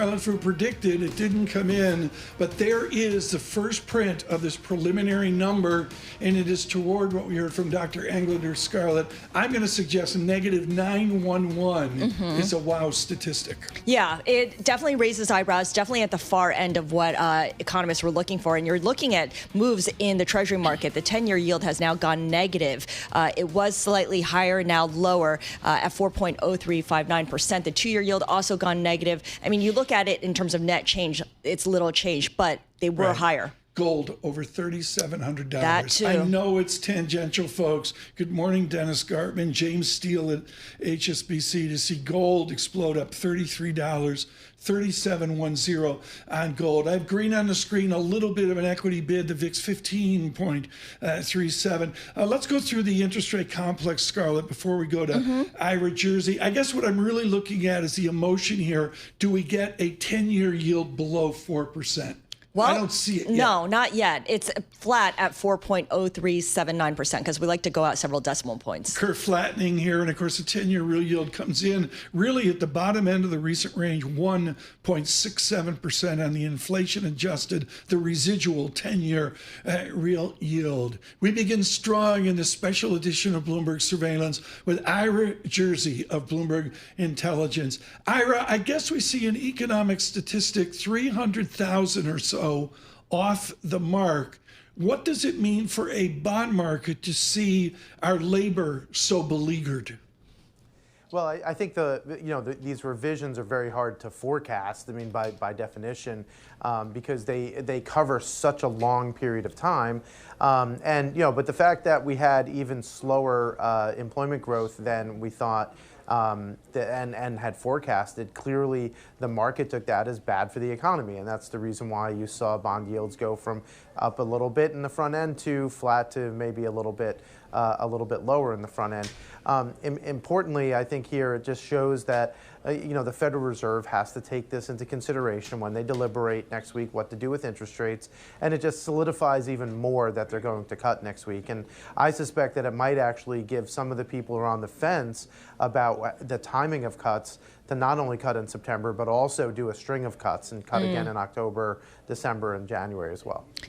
Who predicted it didn't come in, but there is the first print of this preliminary number, and it is toward what we heard from Dr. Englander Scarlett. I'm going to suggest negative 911 is a wow statistic. Yeah, it definitely raises eyebrows, definitely at the far end of what economists were looking for. And you're looking at moves in the Treasury market. The 10-year yield has now gone negative. It was slightly higher, now lower at 4.0359%. The 2-year yield also gone negative. I mean, you look at it in terms of net change, it's little change, but they were higher. Gold over $3,700. That too. I know it's tangential, folks. Good morning, Dennis Gartman, James Steele at HSBC. To see gold explode up $33, 3710 on gold. I have green on the screen, a little bit of an equity bid, the VIX 15.37. Let's go through the interest rate complex, Scarlett, before we go to IRA Jersey. I guess what I'm really looking at is the emotion here. Do we get a 10-year yield below 4%? Well, I don't see it yet. No, not yet. It's flat at 4.0379% because we like to go out several decimal points. Curve flattening here, and of course the 10-year real yield comes in really at the bottom end of the recent range, 1.67% on the inflation-adjusted, the residual 10-year real yield. We begin strong in this special edition of Bloomberg Surveillance with Ira Jersey of Bloomberg Intelligence. Ira, I guess we see an economic statistic, 300,000 or so off the mark. What does it mean for a bond market to see our labor so beleaguered? Well, I think these revisions are very hard to forecast. I mean, by definition, because they cover such a long period of time, but the fact that we had even slower employment growth than we thought. And had forecasted, clearly the market took that as bad for the economy, and that's the reason why you saw bond yields go from up a little bit in the front end to flat to maybe a little bit lower in the front end. Importantly, I think here it just shows that the Federal Reserve has to take this into consideration when they deliberate next week what to do with interest rates, and it just solidifies even more that they're going to cut next week. And I suspect that it might actually give some of the people who are on the fence about the timing of cuts to not only cut in September, but also do a string of cuts and cut again in October, December, and January as well.